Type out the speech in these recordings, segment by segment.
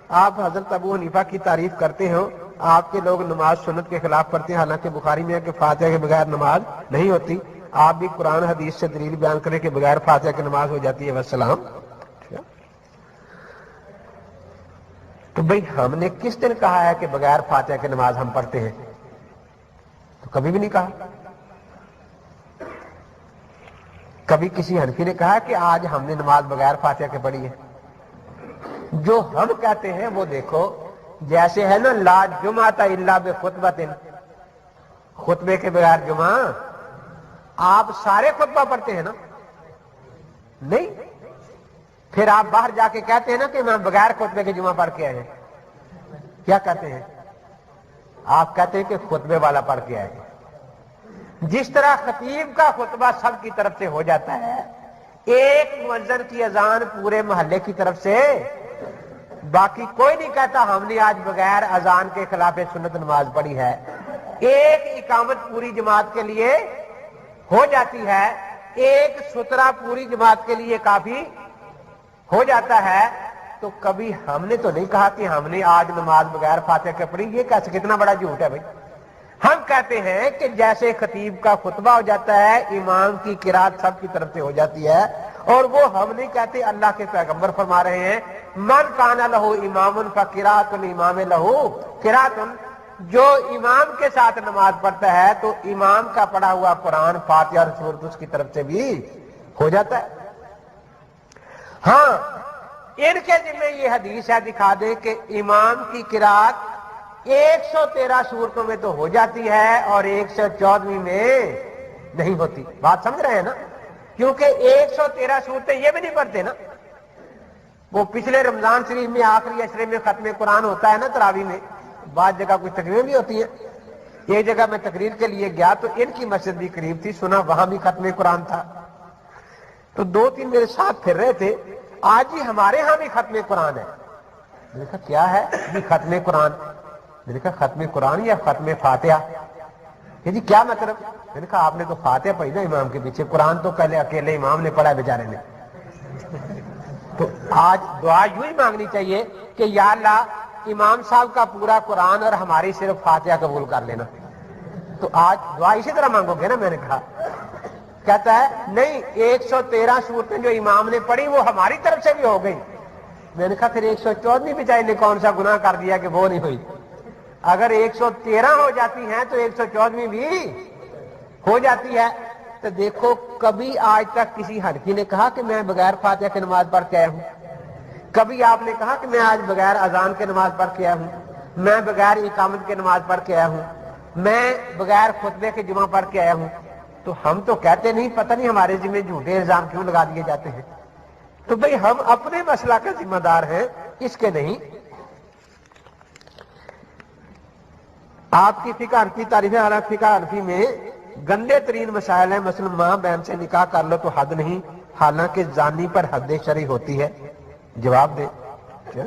آپ حضرت ابو حنیفہ کی تعریف کرتے ہو، آپ کے لوگ نماز سنت کے خلاف پڑھتے ہیں، حالانکہ بخاری میں ہے کہ فاتحہ کے بغیر نماز نہیں ہوتی، آپ بھی قرآن حدیث سے دلیل بیان کریں کہ بغیر فاتحہ کی نماز ہو جاتی ہے، والسلام۔ تو بھئی ہم نے کس دن کہا ہے کہ بغیر فاتحہ کی نماز ہم پڑھتے ہیں؟ تو کبھی بھی نہیں کہا۔ کبھی کسی حنفی نے کہا کہ آج ہم نے نماز بغیر فاتحہ کے پڑھی ہے؟ جو ہم کہتے ہیں وہ دیکھو، جیسے ہے نا لا جمعۃ الا بخطبۃ، خطبے کے بغیر جمعہ، آپ سارے خطبہ پڑھتے ہیں نا؟ نہیں۔ پھر آپ باہر جا کے کہتے ہیں نا کہ میں بغیر خطبے کے جمعہ پڑھ کے آئے ہیں، کیا کہتے ہیں؟ آپ کہتے ہیں کہ خطبے والا پڑھ کے آئے ہیں۔ جس طرح خطیب کا خطبہ سب کی طرف سے ہو جاتا ہے، ایک مؤذن کی اذان پورے محلے کی طرف سے، باقی کوئی نہیں کہتا ہم نے آج بغیر اذان کے خلاف سنت نماز پڑھی ہے، ایک اقامت پوری جماعت کے لیے ہو جاتی ہے، ایک سترہ پوری جماعت کے لیے کافی ہو جاتا ہے۔ تو کبھی ہم نے تو نہیں کہا کہ ہم نے آج نماز بغیر فاتحہ کے پڑھی، یہ کیسے، کتنا بڑا جھوٹ ہے بھائی۔ ہم کہتے ہیں کہ جیسے خطیب کا خطبہ ہو جاتا ہے، امام کی قرات سب کی طرف سے ہو جاتی ہے، اور وہ ہم نہیں کہتے، اللہ کے پیغمبر فرما رہے ہیں من کان لہ امام فقرات الامام لہ قرات، جو امام کے ساتھ نماز پڑھتا ہے تو امام کا پڑھا ہوا قرآن فاتحہ اور سورت اس کی طرف سے بھی ہو جاتا ہے۔ ہاں، ان کے ذمہ یہ حدیث ہے، دکھا دیں کہ امام کی قرات 113 صورتوں میں تو ہو جاتی ہے اور 114ویں میں نہیں ہوتی۔ بات سمجھ رہے ہیں نا؟ کیونکہ 113 صورتیں یہ بھی نہیں پڑھتے نا۔ وہ پچھلے رمضان شریف میں آخری اشرے میں ختم قرآن ہوتا ہے نا تراویح میں، بعض جگہ کچھ تقریریں بھی ہوتی ہیں۔ ایک جگہ میں تقریر کے لیے گیا تو ان کی مسجد بھی قریب تھی، سنا وہاں بھی ختم قرآن تھا، تو دو تین میرے ساتھ پھر رہے تھے، آج ہی ہمارے ہاں بھی ختم قرآن ہے۔ میں نے کہا کیا ہے جی؟ ختم قرآن۔ میں نے کہا ختم قرآن یا ختم فاتحہ؟ کہ جی کیا مطلب؟ میں نے کہا آپ نے تو فاتحہ پڑھی نا امام کے پیچھے، قرآن تو پہلے اکیلے امام نے پڑھا بیچارے نے۔ تو آج دعا یوں ہی مانگنی چاہیے کہ یا اللہ امام صاحب کا پورا قرآن اور ہماری صرف فاتحہ قبول کر لینا۔ تو آج دعا اسی طرح مانگو گے نا؟ میں نے کہا، کہتا ہے نہیں 113 صورتیں جو امام نے پڑھی وہ ہماری طرف سے بھی ہو گئی۔ میں نے کہا پھر 114ویں بیچارے نے کون سا گناہ کر دیا کہ وہ نہیں ہوئی؟ اگر 113 ہو جاتی ہیں تو 114ویں بھی ہو جاتی ہے۔ تو دیکھو کبھی آج تک کسی حنفی نے کہا کہ میں بغیر فاتحہ کی نماز پڑھ کے آیا ہوں؟ کبھی آپ نے کہا کہ میں آج بغیر اذان کے نماز پڑھ کے آیا ہوں، میں بغیر اقامت کے نماز پڑھ کے آیا ہوں، میں بغیر خطبے کے جمعہ پڑھ کے آیا ہوں؟ تو ہم تو کہتے نہیں، پتہ نہیں ہمارے ذمہ جھوٹے الزام کیوں لگا دیے جاتے ہیں۔ تو بھئی ہم اپنے مسئلہ کا ذمہ دار ہیں، اس کے نہیں۔ آپ کی فقہ حنفی تعریف ہے، حالانکہ فقہ حنفی میں گندے ترین مسائل ہیں، مثلا ماں بہن سے نکاح کر لو تو حد نہیں، حالانکہ زانی پر حد شرعی ہوتی ہے۔ جواب دے کیا؟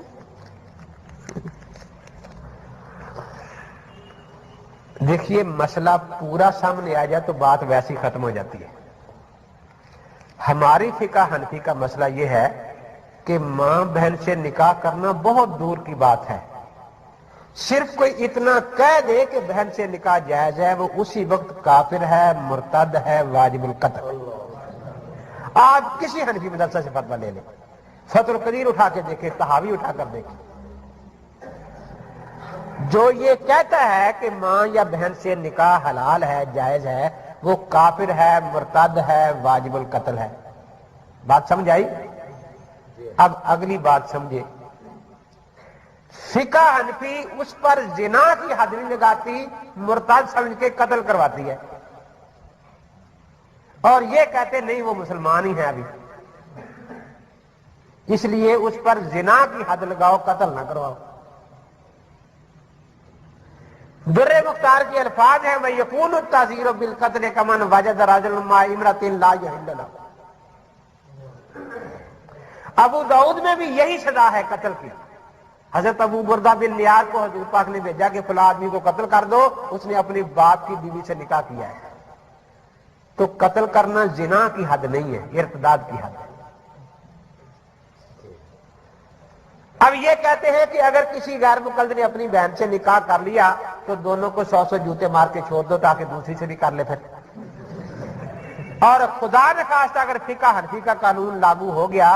دیکھیے مسئلہ پورا سامنے آ جائے تو بات ویسی ختم ہو جاتی ہے۔ ہماری فقہ حنفی کا مسئلہ یہ ہے کہ ماں بہن سے نکاح کرنا بہت دور کی بات ہے، صرف کوئی اتنا کہہ دے کہ بہن سے نکاح جائز ہے، وہ اسی وقت کافر ہے، مرتد ہے، واجب القتل۔ آپ کسی حنفی مدرسہ سے فتویٰ لے لیں، فتح القدیر اٹھا کے دیکھیں، طحاوی اٹھا کر دیکھیں، جو یہ کہتا ہے کہ ماں یا بہن سے نکاح حلال ہے، جائز ہے، وہ کافر ہے، مرتد ہے، واجب القتل ہے۔ بات سمجھ آئی؟ اب اگلی بات سمجھے، فقہ حنفی اس پر زنا کی حد نہیں لگاتی، مرتد سمجھ کے قتل کرواتی ہے، اور یہ کہتے نہیں وہ مسلمان ہی ہیں ابھی، اس لیے اس پر زنا کی حد لگاؤ، قتل نہ کرواؤ۔ در مختار کے الفاظ ہیں وَيَكُونُ التَّعْزِيرُ بِالْقَتْلِ كَمَنْ وَجَدَ رَجُلٌ مَعَ امْرَأَةٍ لَا يَحِلُّ لَهُ۔ ابو داؤد میں بھی یہی سزا ہے قتل کی۔ حضرت ابو بردہ بن نیار کو حضور پاک نے بھیجا کہ فلاں آدمی کو قتل کر دو، اس نے اپنی باپ کی بیوی سے نکاح کیا ہے۔ تو قتل کرنا زنا کی حد نہیں ہے، ارتداد کی حد ہے۔ अब ये कहते हैं कि अगर किसी गैर मुकल्लिद ने अपनी बहन से निकाह कर लिया तो दोनों को 100 जूते मार के छोड़ दो ताकि दूसरी से भी कर ले फिर। और खुदा न खास्ता अगर फिका हनफी का कानून लागू हो गया,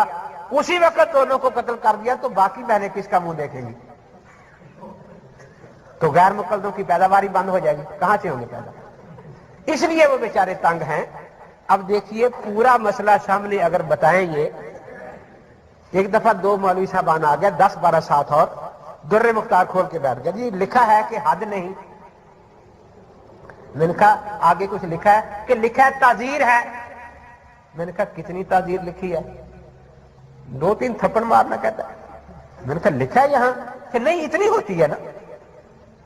उसी वक्त दोनों को कत्ल कर दिया, तो बाकी बहनें किसका मुंह देखेंगी? तो गैर मुकल्लिदों की पैदावारी बंद हो जाएगी, कहां से होंगे पैदा? इसलिए वो बेचारे तंग हैं। अब देखिए पूरा मसला सामने अगर बताएंगे, एक दफा दो मौलवी साहबान आ गया, 10-12 साथ और दुर्रे मुख्तार खोल के बैठ गया। जी लिखा है कि हद नहीं। मैंने कहा आगे कुछ लिखा है कि लिखा है ताजीर है। मैंने कहा कितनी ताजीर लिखी है? 2-3 थप्पड़ मारना कहता है। मैंने कहा लिखा है यहां कि नहीं इतनी होती है ना।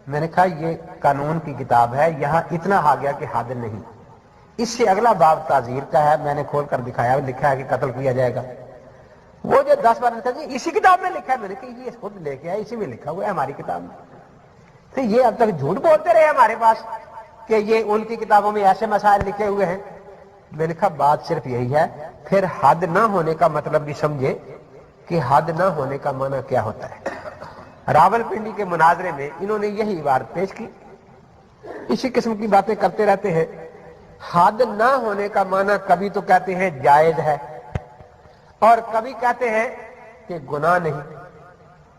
मैंने कहा ये कानून की किताब है, यहां इतना आ गया कि हद नहीं। इससे अगला बाब ताजीर का है, मैंने खोल कर दिखाया, लिखा है कि कत्ल किया जाएगा। वो जो 10-12 था इसी किताब में लिखा है। मैंने कहा ये खुद लेके आया, इसी में लिखा हुआ है हमारी किताब में। तो ये अब तक झूठ बोलते रहे हमारे पास कि ये उनकी किताबों में ऐसे मसाइल लिखे हुए हैं। मैंने कहा बात सिर्फ यही है, फिर हद ना होने का मतलब भी समझे कि हद ना होने का माना क्या होता है। रावलपिंडी के मुनाजरे में इन्होंने यही इबारत पेश की। इसी किस्म की बातें करते रहते हैं। हद ना होने का माना कभी तो कहते हैं जायज है और कभी कहते हैं कि गुनाह नहीं।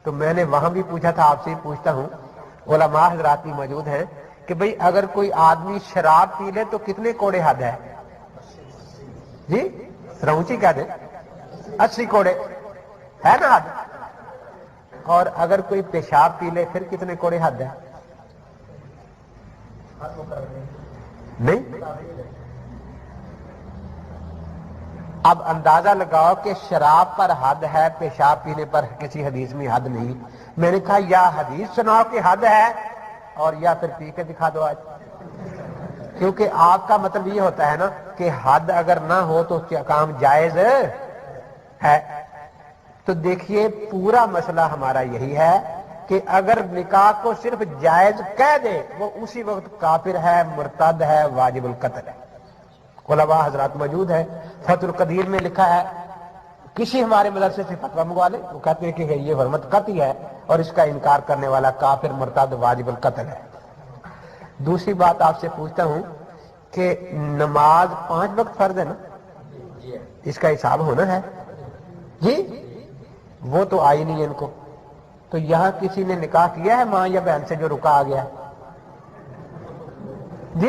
तो मैंने वहां भी पूछा था, आपसे ही पूछता हूं, उलमा हजरात भी मौजूद हैं, कि भाई अगर कोई आदमी शराब पी ले तो कितने कोड़े हद है? जी सरऊंची कह दे 80 कोड़े है ना हद। और अगर कोई पेशाब पी ले फिर कितने कोड़े हद है? नहीं। अब अंदाजा लगाओ कि शराब पर हद है, पेशाब पीने पर किसी हदीस में हद नहीं। मैंने कहा या हदीस सुनाओ कि हद है और या फिर पी के दिखा दो आज। क्योंकि आपका मतलब ये होता है ना कि हद अगर ना हो तो काम जायज है। तो देखिए पूरा मसला हमारा यही है कि अगर निकाह को सिर्फ जायज कह दे वो उसी वक्त काफिर है, मुर्तद है, वाजिबुल कत्ल है। उलमा हजरात मौजूद है, फतुल कदीर में लिखा है। किसी हमारे मदरसे से फतवा मंगवा ले, वो कहते हैं कि ये हुर्मत कत्ल है और इसका इनकार करने वाला काफिर, मुर्तद, वाजिबुल कत्ल है। दूसरी बात आपसे पूछता हूं कि नमाज 5 वक्त फर्ज है ना, इसका हिसाब होना है जी। वो तो आई नहीं इनको। तो यहां किसी ने निकाह किया है मां या बहन से जो रुका आ गया जी?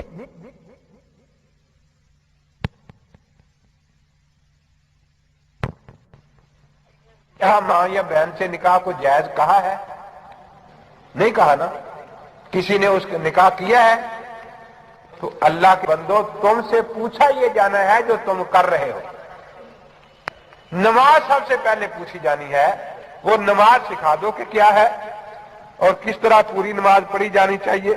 यहां मां या बहन से निकाह को जायज कहा है? नहीं कहा ना। किसी ने उसका निकाह किया है तो अल्लाह के बंदो तुमसे पूछा ये जाना है जो तुम कर रहे हो। नमाज सबसे पहले पूछी जानी है, वो नमाज सिखा दो कि क्या है और किस तरह पूरी नमाज पढ़ी जानी चाहिए।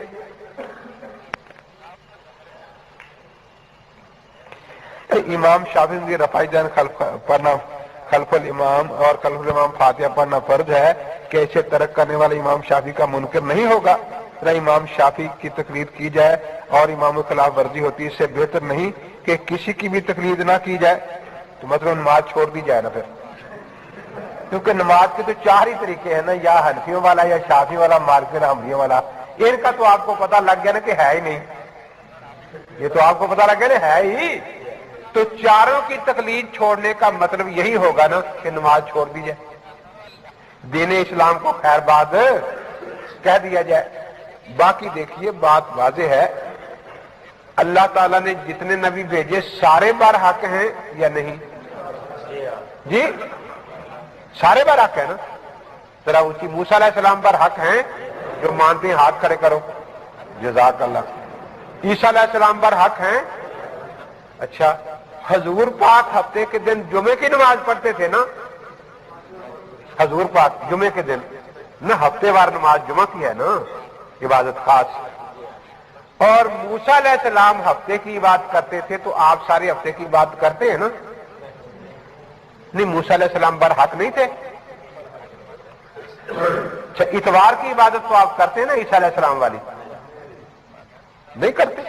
इमाम शाफी की रफाई जान पढ़ना खल्फुल इमाम और खल्फुल इमाम फातिहा पढ़ना फर्ज है कि इसे तर्क करने वाले इमाम शाफी का मुनकर नहीं होगा। न इमाम शाफी की तकलीद की जाए और इमाम के खिलाफ वर्जी होती है। इससे बेहतर नहीं कि किसी की भी तकलीद ना की जाए, तो मतलब नमाज छोड़ दी जाए ना फिर। क्योंकि नमाज के तो 4 ही तरीके हैं ना, या हनफियों वाला, या शाफी वाला, मालिकी हम्बलियों वाला। इनका तो आपको पता लग गया ना कि है ही नहीं। ये तो आपको पता लग गया ना है ही। तो चारों की तकलीद छोड़ने का मतलब यही होगा ना कि नमाज छोड़ दी जाए, दीन इस्लाम को खैरबाद कह दिया जाए। बाकी देखिए बात वाज़ेह है, अल्लाह ताला ने जितने नबी भेजे सारे बार हक हैं या नहीं जी? सारे बार हक है ना। जरा उसी मूसा अलैहिस्सलाम पर हक हैं जो मानते हैं, हाथ खड़े करो, जज़ाकल्लाह। ईसा अलैहिस्सलाम पर हक हैं। अच्छा, हजूर पाक हफ्ते के दिन जुमे की नमाज पढ़ते थे ना। हजूर पाक जुमे के दिन ना, हफ्तेवार नमाज जुमा की है ना, इबादत खास। और मूसा अलैहिस्सलाम हफ्ते की बात करते थे, तो आप सारे हफ्ते की बात करते हैं ना। नहीं, मूसा अलैहिस्सलाम पर हक नहीं थे। अच्छा, इतवार की इबादत तो आप करते हैं ना, ईसा अलैहिस्सलाम वाली नहीं करते।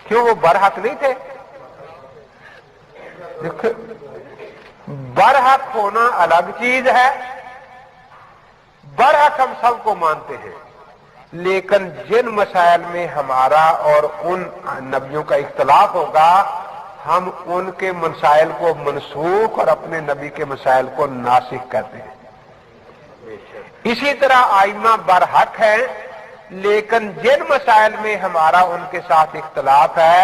क्यों? वो बरहक नहीं थे। देखो, बरहक होना अलग चीज है बस हम सबको मानते हैं, लेकिन जिन मसाइल में हमारा और उन नबियों का इख्तलाफ होगा, हम उनके मसाइल को मनसूख और अपने नबी के मसाइल को नासिख करते हैं। इसी तरह आइमा बरहक है, लेकिन जिन मसाइल में हमारा उनके साथ इख्तलाफ है,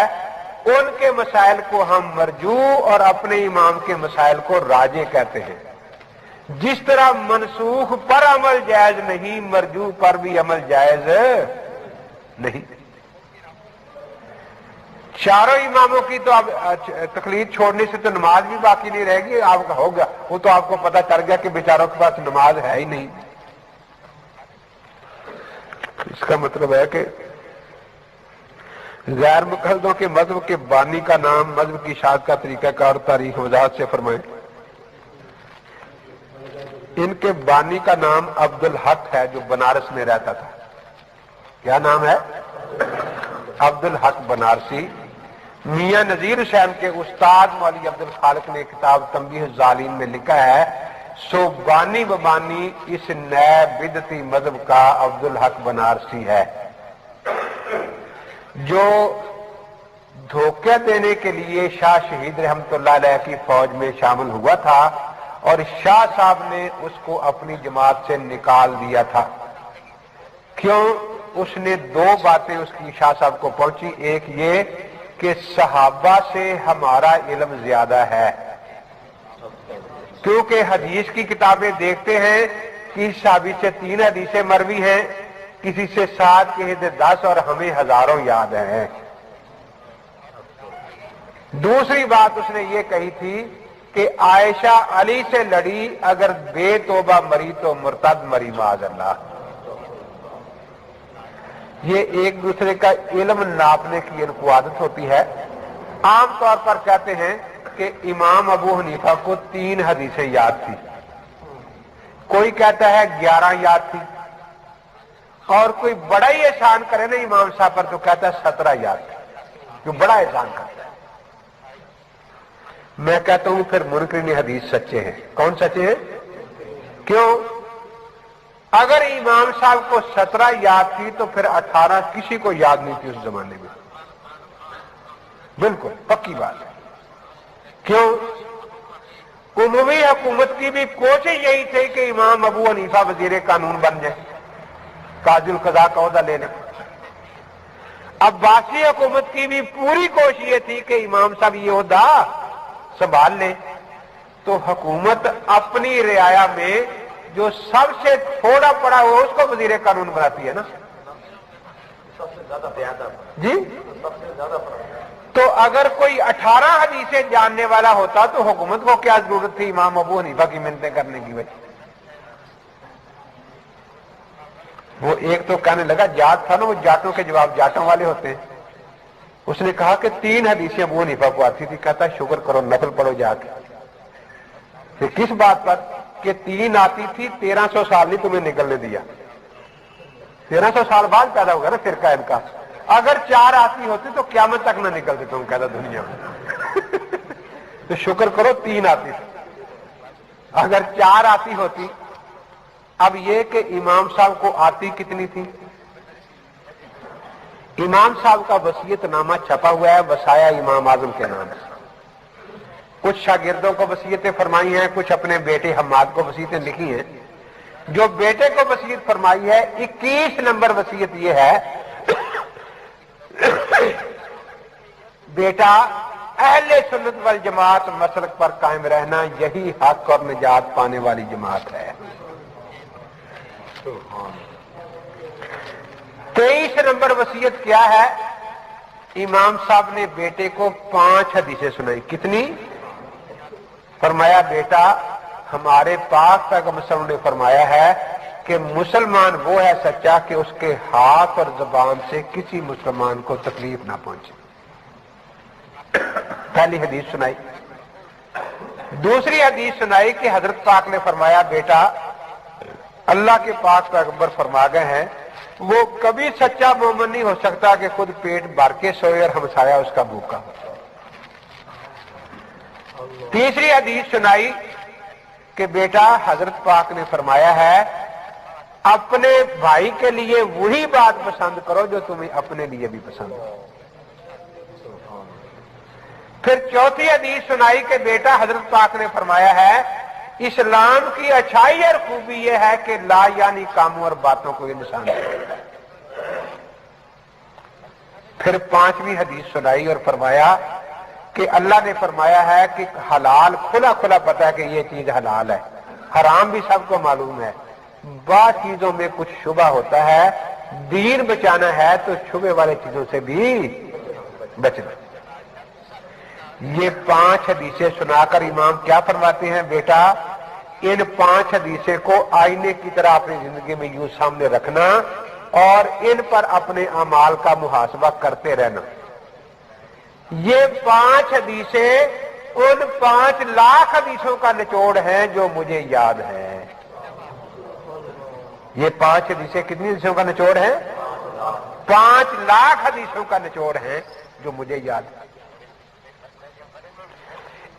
उनके मसाइल को हम मरजू और अपने इमाम के मसाइल को राजे कहते हैं। जिस तरह मनसूख पर अमल जायज नहीं, मरजू पर भी अमल जायज नहीं। चारों इमामों की तो अब तकलीद छोड़ने से तो नमाज भी बाकी नहीं रहेगी। आपका होगा वो तो आपको पता चल गया कि बेचारों के पास नमाज है ही नहीं। इसका मतलब है कि गैर मुकल्लदों के मजहब के बानी का नाम, मजहब की इशाअत का तरीका और तारीख वजाहत से फरमाएं। इनके बानी का नाम अब्दुल हक है, जो बनारस में रहता था। क्या नाम है? अब्दुल हक बनारसी। मियां नजीर हुसैन के उस्ताद मौलवी अब्दुल खालिक ने किताब तंबीह जालिम में लिखा है, सो बानी बबानी इस नए बिदती मजहब का अब्दुल हक बनारसी है, जो धोखे देने के लिए शाह शहीद रहमतुल्लाह अलैह की फौज में शामिल हुआ था और शाह साहब ने उसको अपनी जमात से निकाल दिया था। क्यों? उसने दो बातें उसकी शाह साहब को पहुंची। एक ये कि सहाबा से हमारा इल्म ज्यादा है, क्योंकि हदीस की किताबें देखते हैं कि साहबी से 3 हदीसें मरवी हैं, किसी से 7, किसी से 10 और हमें हजारों याद हैं। दूसरी बात उसने ये कही थी कि आयशा अली से लड़ी, अगर बेतौबा मरी तो मुर्तद मरी माअज़ल्लाह। ये एक दूसरे का इल्म नापने की इनको आदत होती है। आम तौर पर कहते हैं कि इमाम अबू हनीफा को 3 हदीसें याद थी, कोई कहता है 11 याद थी, और कोई बड़ा ही एहसान करे ना इमाम साहब पर तो कहता है 17 याद थी, जो बड़ा एहसान करता है। मैं कहता हूं फिर मुनकरीन हदीस सच्चे हैं। कौन सच्चे हैं? क्यों? अगर इमाम साहब को 17 याद थी तो फिर 18 किसी को याद नहीं थी उस जमाने में। बिल्कुल पक्की बात है। क्यों? उमवी हुकूमत की भी कोशिश यही थी कि इमाम अबू हनीफा वजीर कानून बन जाए, काजुल कजा का ओहदा ले लें। अब्बासी हुकूमत की भी पूरी कोशिश ये थी कि इमाम साहब ये ओहदा संभाल ले। तो हुकूमत अपनी रियाया में जो सबसे थोड़ा पड़ा हो उसको वजीर कानून बनाती है ना। सबसे ज्यादा जी, सबसे ज्यादा। तो अगर कोई 18 हदीसें जानने वाला होता तो हुकूमत को क्या जरूरत थी इमाम अबू हनीफा की मिन्नतें करने की? भाई वो एक तो कहने लगा, जाट था ना, वो जाटों के जवाब जाटों वाले होते हैं। उसने कहा कि 3 हदीसें अबू हनीफा को आती थी। कहता शुक्र करो, नफल पढ़ो जाके। फिर किस बात पर? कि 3 आती थी, 1300 साल नहीं तुम्हें निकलने दिया। 1300 साल बाद पैदा होगा ना फिरका इनका। अगर 4 आती होती तो क़यामत तक ना निकलते तुम, कहता दुनिया में। तो शुक्र करो 3 आती थी। अगर 4 आती होती। अब यह कि इमाम साहब को आती कितनी थी? इमाम साहब का वसीयतनामा छपा हुआ है वसाया इमाम आजम के नाम से। कुछ शागिर्दों को वसीयतें फरमाई हैं, कुछ अपने बेटे हम्माद को वसीयतें लिखी हैं। जो बेटे को वसीयत फरमाई है, 21 नंबर वसीयत यह है, बेटा अहले सुन्नत वल जमात मसलक पर कायम रहना, यही हक और निजात पाने वाली जमात है। 23 नंबर वसीयत क्या है? इमाम साहब ने बेटे को 5 हदीसें सुनाई। कितनी? फरमाया बेटा हमारे पाक पैगंबर ने फरमाया है कि मुसलमान वो है सच्चा कि उसके हाथ और जुबान से किसी मुसलमान को तकलीफ ना पहुंचे। पहली हदीस सुनाई। दूसरी हदीस सुनाई कि हजरत पाक ने फरमाया बेटा अल्लाह के पाक पैगंबर फरमा गए हैं, वो कभी सच्चा मोमिन नहीं हो सकता कि खुद पेट भर के सोए और हमसाया उसका भूखा हो। तीसरी हदीस सुनाई कि बेटा हजरत पाक ने फरमाया है अपने भाई के लिए वही बात पसंद करो जो तुम्हें अपने लिए भी पसंद हो। फिर चौथी हदीस सुनाई कि बेटा, हजरत पाक ने फरमाया है इस्लाम की अच्छाई और खूबी यह है कि ला यानी कामों और बातों को इंसान करे। फिर पांचवी हदीस सुनाई और फरमाया कि अल्लाह ने फरमाया है कि हलाल खुला खुला पता है कि ये चीज हलाल है, हराम भी सबको मालूम है, बाद चीजों में कुछ शुबा होता है, दीन बचाना है तो शुबे वाले चीजों से भी बचना। ये 5 हदीसें सुनाकर इमाम क्या फरमाते हैं, बेटा इन 5 हदीसें को आईने की तरह अपनी जिंदगी में यूं सामने रखना और इन पर अपने अमाल का मुहासबा करते रहना। ये 5 हदीसें उन 5 लाख हदीसों का निचोड़ है जो मुझे याद है। ये 5 हदीसें कितनी हदीसों का निचोड़ है? 5 लाख हदीसों का निचोड़ है जो मुझे याद है।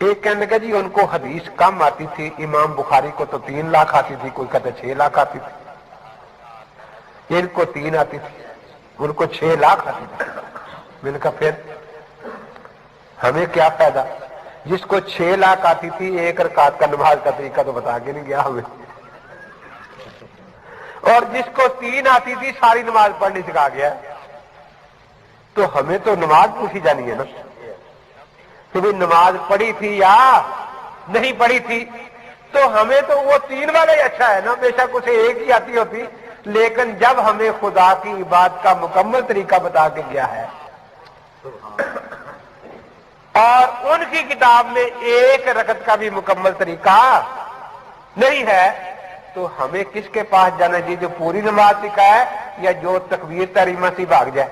एक कहने लगा जी उनको हदीस कम आती थी, इमाम बुखारी को तो 3 लाख आती थी, कोई कहते 6 लाख आती थी, इनको 3 आती थी, उनको 6 लाख आती थी। मैंने कहा फिर हमें क्या फायदा, जिसको 6 लाख आती थी एक रकात का नमाज का तरीका तो बता के नहीं गया हमें, और जिसको 3 आती थी सारी नमाज पढ़नी सिखा गया। तो हमें तो नमाज पूछी जानी है ना, तुम्हें नमाज पढ़ी थी या नहीं पढ़ी थी, तो हमें तो वो 3 वाला ही अच्छा है ना, बेशक उसे एक ही आती होती, लेकिन जब हमें खुदा की इबादत का मुकम्मल तरीका बता के गया है और उनकी किताब में एक रकत का भी मुकम्मल तरीका नहीं है, तो हमें किसके पास जाना चाहिए, जो पूरी नमाज सिखा है या जो तकबीर तहरीमा से भाग जाए?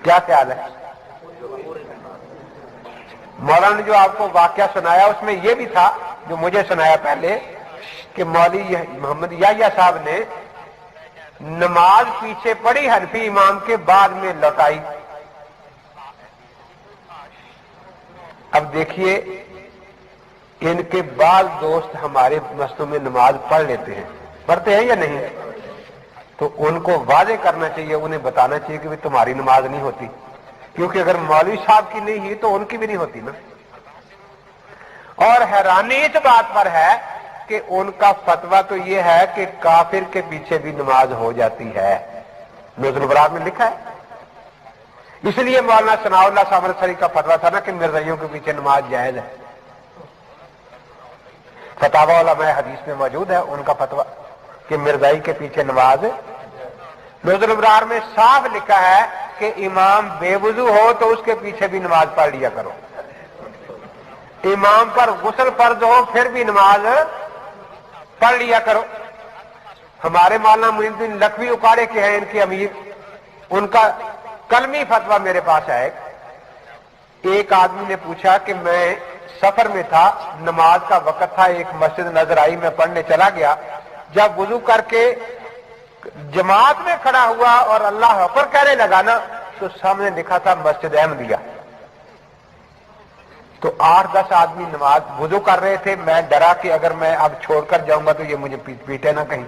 क्या ख्याल है? मौलाना ने जो आपको वाकया सुनाया उसमें यह भी था जो मुझे सुनाया पहले कि मौलवी मोहम्मद याह्या साहब ने नमाज पीछे पड़ी हनफी इमाम के, बाद में लौटाई। अब देखिए इनके बाद दोस्त हमारे मस्जिदों में नमाज पढ़ लेते हैं, पढ़ते हैं या नहीं, तो उनको वादे करना चाहिए, उन्हें बताना चाहिए कि भाई तुम्हारी नमाज नहीं होती, क्योंकि अगर मौलवी साहब की नहीं हुई तो उनकी भी नहीं होती ना। और हैरानी इस बात पर है कि उनका फतवा तो यह है कि काफिर के पीछे भी नमाज हो जाती है, नज़्मुल बरात में लिखा है। इसलिए मौलाना सनाउल्लाह साहब अमृतसरी का फतवा था ना कि मिर्जाइयों के पीछे नमाज जायज है। फतावा उलमा हदीस में मौजूद है उनका फतवा कि मिर्जाई के पीछे नमाज। नज़्मुल बरात में साफ लिखा है कि इमाम बेवुजू हो तो उसके पीछे भी नमाज पढ़ लिया करो, इमाम पर गुस्ल फर्ज हो फिर भी नमाज पढ़ लिया करो। हमारे मौलाना मुइनुद्दीन लखवी उकाड़े के हैं इनके अमीर, उनका कलमी फतवा मेरे पास है। एक आदमी ने पूछा कि मैं सफर में था, नमाज का वक्त था, एक मस्जिद नजर आई, मैं पढ़ने चला गया, जब वुजू करके जमात में खड़ा हुआ और अल्लाह अकबर कहने लगा ना, तो सामने लिखा था मस्जिद अहमदिया। तो 8-10 आदमी नमाज वुजू कर रहे थे, मैं डरा कि अगर मैं अब छोड़कर जाऊंगा तो ये मुझे पीटे ना कहीं,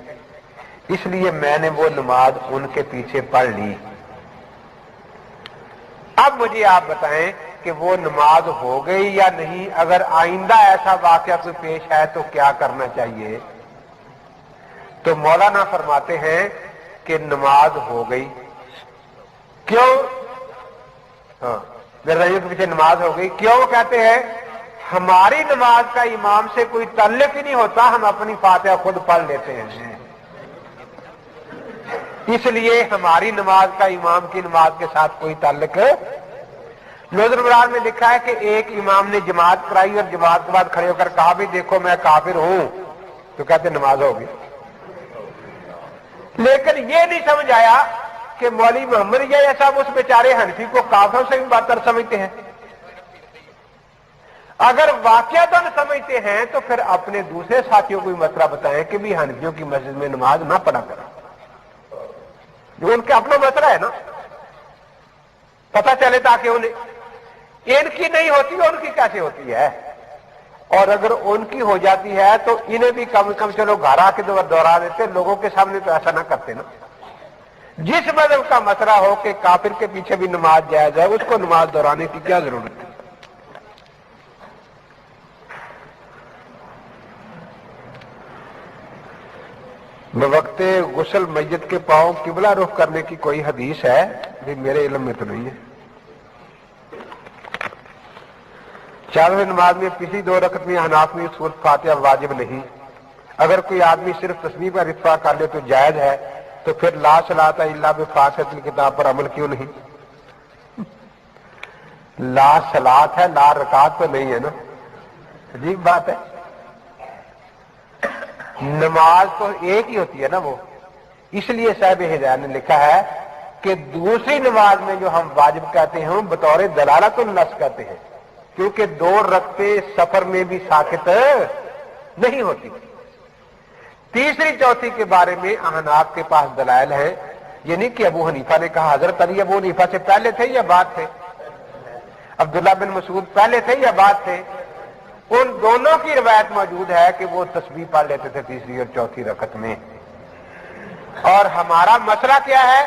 इसलिए मैंने वो नमाज उनके पीछे पढ़ ली। अब मुझे आप बताएं कि वो नमाज हो गई या नहीं, अगर आइंदा ऐसा वाकया कोई पेश है तो क्या करना चाहिए? तो मौलाना फरमाते हैं कि नमाज हो गई। क्यों? हाँ, मिर्जाइयों के पीछे नमाज हो गई। क्यों कहते हैं? हमारी नमाज का इमाम से कोई ताल्लुक ही नहीं होता, हम अपनी फातिहा खुद पढ़ लेते हैं, इसलिए हमारी नमाज का इमाम की नमाज के साथ कोई ताल्लुक। नज़्मुल बरात में लिखा है कि एक इमाम ने जमात कराई और जमात के बाद खड़े होकर कहा भी देखो मैं काफिर हूं, तो कहते नमाज होगी। लेकिन ये नहीं समझ आया कि मौलवी मोहम्मद याह्या साहब उस बेचारे हनफी को काफिरों से भी बदतर समझते हैं। अगर वाकयातन समझते हैं तो फिर अपने दूसरे साथियों को भी मसला बताएं कि भी हनफियों की मस्जिद में नमाज ना पढ़ा करें, जो उनका अपना मसला है ना, पता चले ताकि उन्हें इनकी नहीं होती उनकी कैसे होती है। और अगर उनकी हो जाती है तो इन्हें भी कम से कम चलो घर आके दोहरा देते, लोगों के सामने तो ऐसा ना करते ना। जिस मजहब का मसला हो कि काफिर के पीछे भी नमाज जायज है, उसको नमाज दोहराने की क्या जरूरत है। बवक्ते गुस्ल मैयत के पांव किबला रुख करने की कोई हदीस है? भी मेरे इल्म में तो नहीं है। चारवें नमाज में पिछली 2 रकत में हनाफ में सूरत फातिहा वाजिब नहीं। अगर कोई आदमी सिर्फ तस्बीह पर इत्फा कर ले तो जायज है, तो फिर ला सलाता इल्ला बिफातिहातिल किताब पर अमल क्यों नहीं? ला सलात है, ला रकात तो नहीं है ना। अजीब बात है। नमाज तो एक ही होती है ना वो। इसलिए साहिब हिदायत ने लिखा है कि दूसरी नमाज में जो हम वाजिब कहते हैं हम बतौर दलालतुन नस कहते हैं, क्योंकि 2 रकतें सफर में भी साकित नहीं होती। तीसरी चौथी के बारे में अहनाफ के पास दलाइल है। ये नहीं कि अबू हनीफा ने कहा। हजरत अली अबू हनीफा से पहले थे या बाद थे? अब्दुल्लाह बिन मसूद पहले थे या बाद थे? उन दोनों की रिवायत मौजूद है कि वो तस्बीह पढ़ लेते थे तीसरी और चौथी रकत में। और हमारा मसला क्या है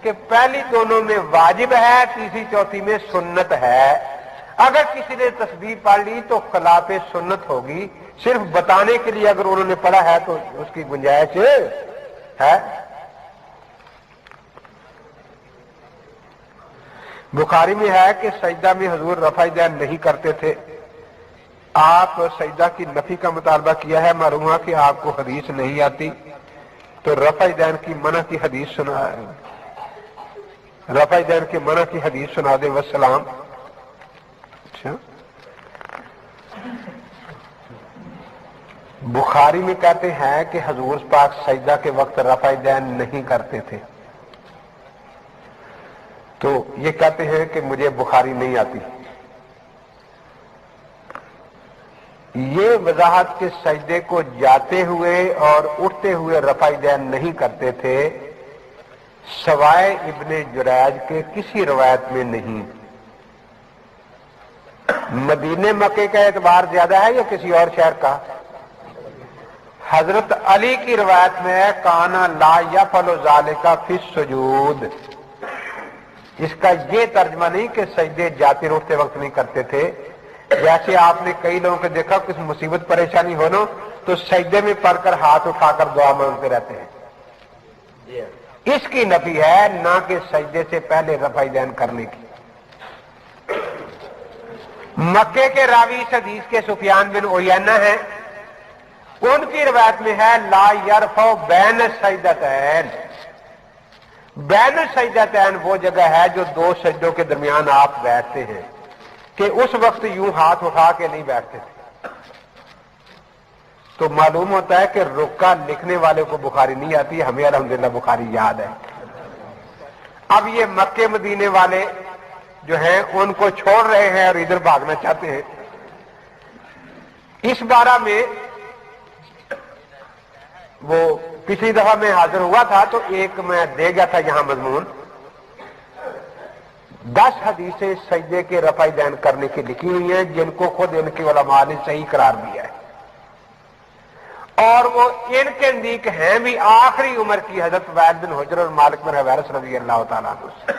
कि पहली दोनों में वाजिब है, तीसरी चौथी में सुन्नत है। अगर किसी ने तस्बीह पढ़ ली तो खिलाफ सुन्नत होगी। सिर्फ बताने के लिए अगर उन्होंने पढ़ा है तो उसकी गुंजाइश है। बुखारी में है कि सजदा में हुजूर रफ़ा दैन नहीं करते थे। आप सजदा की नफी का मुतालबा किया है, मालूम है कि आपको हदीस नहीं आती, तो रफ़ा दैन की मना की हदीस सुना, रफ़ा दैन की मना की हदीस सुना दे वस्सलाम। अच्छा, बुखारी में कहते हैं कि हुजूर पाक सजदा के वक्त रफ़ा दैन नहीं करते थे, तो ये कहते हैं कि मुझे बुखारी नहीं आती। ये वजाहत के सजदे को जाते हुए और उठते हुए रफ़ा दैन नहीं करते थे, सवाए इब्ने जुरैज के किसी रवायत में नहीं। मदीने मक्के का एतबार ज्यादा है या किसी और शहर का? हजरत अली की रवायत में है काना ला यफअलु ज़ालिका फिस सुजूद। इसका ये तर्जमा नहीं कि सजदे जाते उठते वक्त नहीं करते थे। जैसे आपने कई लोगों को देखा कुछ मुसीबत परेशानी हो ना तो सजदे में पढ़कर हाथ उठाकर दुआ मांगते रहते हैं। इसकी नफी है, ना कि सजदे से पहले रफ़ा दैन करने की। मक्के के रावी इस हदीस के सुफियान बिन उयैना हैं। उनकी रिवायत में है ला यरफ़उ बैन सजदतैन। बैन सजदतैन वो जगह है जो 2 सजदों के दरमियान आप बैठते हैं, कि उस वक्त यूं हाथ उठा के नहीं बैठते थे। तो मालूम होता है कि रुक्का लिखने वाले को बुखारी नहीं आती, हमें अल्हम्दुलिल्लाह बुखारी याद है। अब ये मक्के मदीने वाले जो हैं उनको छोड़ रहे हैं और इधर भागना चाहते हैं। इस बारा में वो पिछली दफा मैं हाजिर हुआ था तो एक मैं दे गया था यहां मजमून। 10 हदीसें सजदे के रफ़ा दैन करने की लिखी हुई हैं, जिनको खुद इनके उलमा ने सही करार दिया है, और वो इनके नज़दीक हैं भी आखिरी उम्र की हजरत वैद बिन हुज्र और मालिक बिन हुवैरिस रज़ी अल्लाह तआला अन्हु से।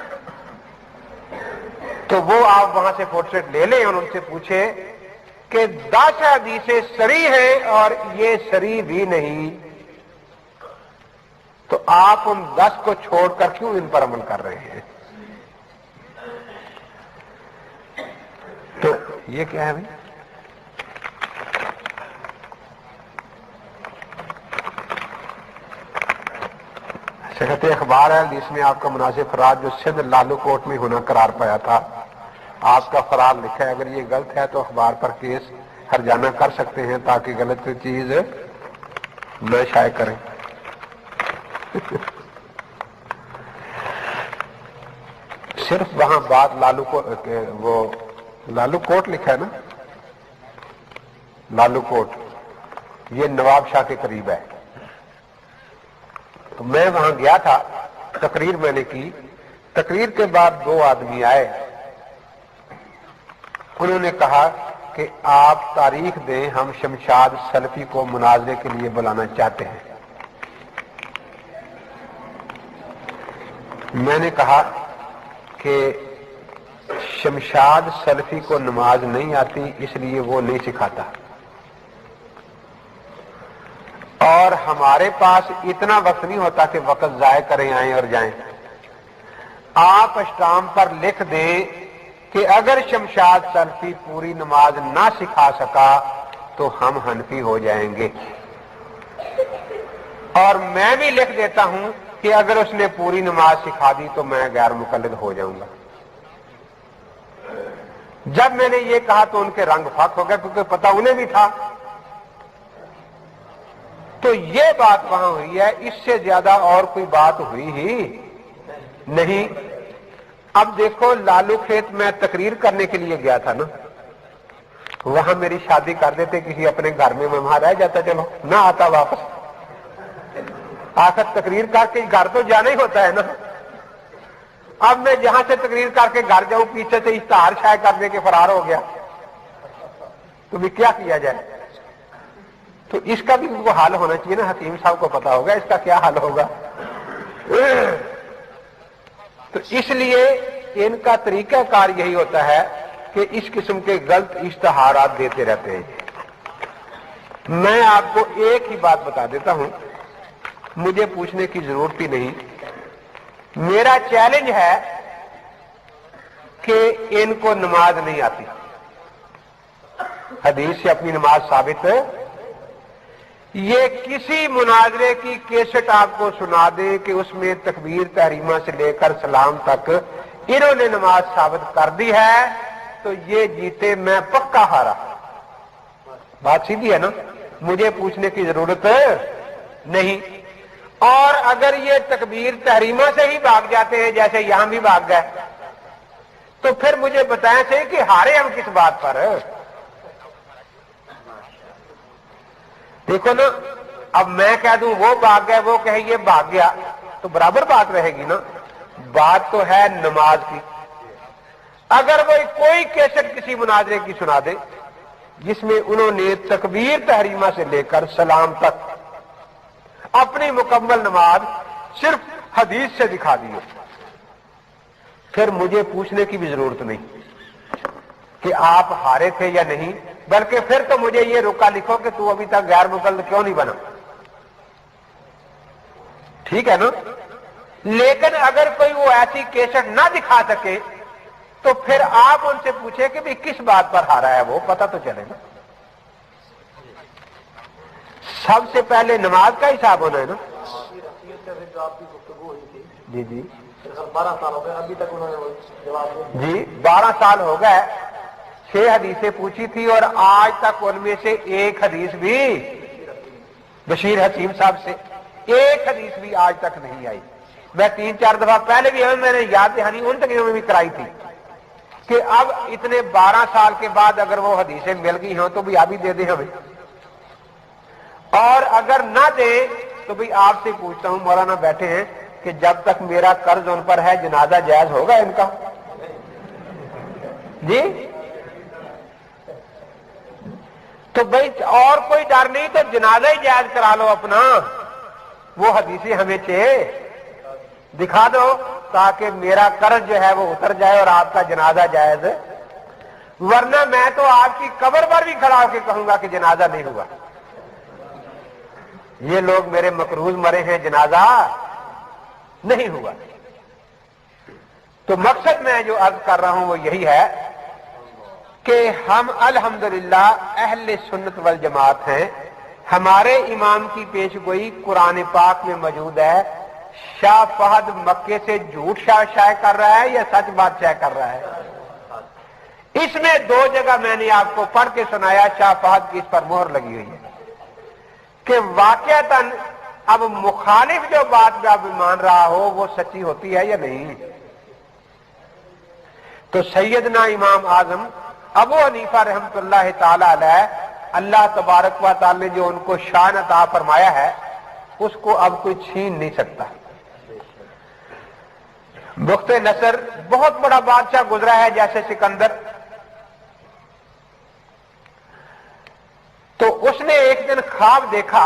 तो वो आप वहां से फोटोसेट ले लें और उनसे पूछे कि 10 हदीसें सरी हैं और ये सरी भी नहीं, तो आप उन 10 को छोड़कर क्यों इन पर अमल कर रहे हैं? तो ये क्या है भाई? कहते अखबार है जिसमें आपका मुनासिब फरार जो सिंध लालू कोर्ट में होना करार पाया था, आपका फरार लिखा है। अगर ये गलत है तो अखबार पर केस हर्जाना कर सकते हैं ताकि गलत चीज न शाये करें। सिर्फ वहां बात लालू को वो लालू कोट लिखा है ना, लालू कोट ये नवाब शाह के करीब है। तो मैं वहां गया था, तकरीर मैंने की। तकरीर के बाद 2 आदमी आए, उन्होंने कहा کہ آپ تاریخ دیں، ہم شمشاد سلفی کو مناظرے کے لیے بلانا چاہتے ہیں۔ میں نے کہا کہ شمشاد سلفی کو نماز نہیں آتی، اس لیے وہ نہیں سکھاتا، اور ہمارے پاس اتنا وقت نہیں ہوتا کہ وقت ضائع کریں آئیں اور جائیں۔ آپ اسٹامپ پر لکھ دیں کہ اگر شمشاد سلفی پوری نماز نہ سکھا سکا تو ہم حنفی ہو جائیں گے، اور میں بھی لکھ دیتا ہوں کہ اگر اس نے پوری نماز سکھا دی تو میں غیر مقلد ہو جاؤں گا۔ جب میں نے یہ کہا تو ان کے رنگ پھک ہو گیا، کیونکہ پتہ انہیں بھی تھا۔ تو یہ بات وہاں ہوئی ہے، اس سے زیادہ اور کوئی بات ہوئی ہی نہیں۔ اب دیکھو، لالو کھیت میں تقریر کرنے کے لیے گیا تھا نا، وہاں میری شادی کر دیتے کسی اپنے گھر میں وہاں رہ جاتا، چلو نہ آتا واپس، آخر تقریر کر کے گھر تو جانا ہی ہوتا ہے نا۔ اب میں جہاں سے تقریر کر کے گھر جاؤں، پیچھے سے اشتہار شائع کر دے کے فرار ہو گیا، تو بھی کیا کیا جائے؟ تو اس کا بھی ان کو حل ہونا چاہیے نا، حکیم صاحب کو پتا ہوگا اس کا کیا حل ہوگا۔ تو اس لیے ان کا طریقہ کار یہی ہوتا ہے کہ اس قسم کے غلط اشتہارات دیتے رہتے ہیں۔ میں آپ کو ایک ہی بات بتا دیتا ہوں، مجھے پوچھنے کی ضرورت ہی نہیں، میرا چیلنج ہے کہ ان کو نماز نہیں آتی، حدیث سے اپنی نماز ثابت ہے۔ یہ کسی مناظرے کی کیسٹ آپ کو سنا دے کہ اس میں تکبیر تحریمہ سے لے کر سلام تک انہوں نے نماز ثابت کر دی ہے، تو یہ جیتے میں پکا ہارا۔ بات سیدھی ہے نا، مجھے پوچھنے کی ضرورت نہیں۔ اور اگر یہ تکبیر تحریمہ سے ہی بھاگ جاتے ہیں جیسے یہاں بھی بھاگ گئے، تو پھر مجھے بتائیں تھے کہ ہارے ہم کس بات پر؟ دیکھو نا، اب میں کہہ دوں وہ بھاگ گئے، وہ کہے یہ بھاگ گیا، تو برابر بات رہے گی نا۔ بات تو ہے نماز کی۔ اگر وہ کوئی کیسٹ کسی مناظرے کی سنا دے جس میں انہوں نے تکبیر تحریمہ سے لے کر سلام تک اپنی مکمل نماز صرف حدیث سے دکھا دی، پھر مجھے پوچھنے کی بھی ضرورت نہیں کہ آپ ہارے تھے یا نہیں، بلکہ پھر تو مجھے یہ رکا لکھو کہ تو ابھی تک غیر مقلد کیوں نہیں بنا۔ ٹھیک ہے نا؟ لیکن اگر کوئی وہ ایسی کیسٹ نہ دکھا سکے تو پھر آپ ان سے پوچھیں کہ بھی کس بات پر ہارا ہے، وہ پتہ تو چلے گا۔ سب سے پہلے نماز کا حساب ہونا ہے نا۔ جی جی 12 سال ہو گئے، ابھی تک انہوں نے جواب جی 12 سال ہو گئے، 6 حدیثیں پوچھی تھی، اور آج تک ان میں سے ایک حدیث بھی بشیر حکیم صاحب سے ایک حدیث بھی آج تک نہیں آئی۔ میں 3-4 دفعہ پہلے بھی میں نے یاد دہانی ان تقریروں میں بھی کرائی تھی کہ اب اتنے 12 سال کے بعد اگر وہ حدیثیں مل گئی ہوں تو بھی ابھی دے دیں ہمیں، اور اگر نہ دیں تو بھی آپ سے پوچھتا ہوں، مولانا بیٹھے ہیں، کہ جب تک میرا قرض ان پر ہے جنازہ جائز ہوگا ان کا؟ جی تو بھائی اور کوئی ڈر نہیں تو جنازہ ہی جائز کرا لو اپنا، وہ حدیثیں ہمیں دکھا دو تاکہ میرا قرض جو ہے وہ اتر جائے اور آپ کا جنازہ جائز، ورنہ میں تو آپ کی قبر پر بھی کھڑا ہو کے کہوں گا کہ جنازہ نہیں ہوا، یہ لوگ میرے مقروض مرے ہیں، جنازہ نہیں ہوا۔ تو مقصد میں جو عرض کر رہا ہوں وہ یہی ہے کہ ہم الحمدللہ اہل سنت والجماعت ہیں، ہمارے امام کی پیش گوئی قرآن پاک میں موجود ہے۔ شاہ فہد مکے سے جھوٹ شائع کر رہا ہے یا سچ بات شائع کر رہا ہے؟ اس میں 2 جگہ میں نے آپ کو پڑھ کے سنایا، شاہ فہد کی اس پر مہر لگی ہوئی ہے کہ واقعتاً اب مخالف جو بات اب مان رہا ہو وہ سچی ہوتی ہے یا نہیں۔ تو سیدنا امام اعظم ابو حنیفہ رحمۃ اللہ تعالی علیہ، اللہ تبارک و تعالی نے جو ان کو شان عطا فرمایا ہے اس کو اب کوئی چھین نہیں سکتا۔ بخت نصر بہت بڑا بادشاہ گزرا ہے جیسے سکندر، तो उसने एक दिन ख्वाब देखा